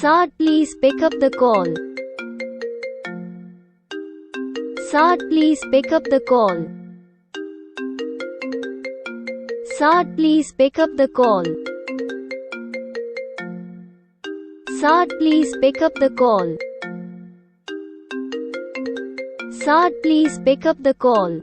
Saad, please pick up the call. Saad, please pick up the call. Saad, please pick up the call. Saad, please pick up the call. Saad, please pick up the call.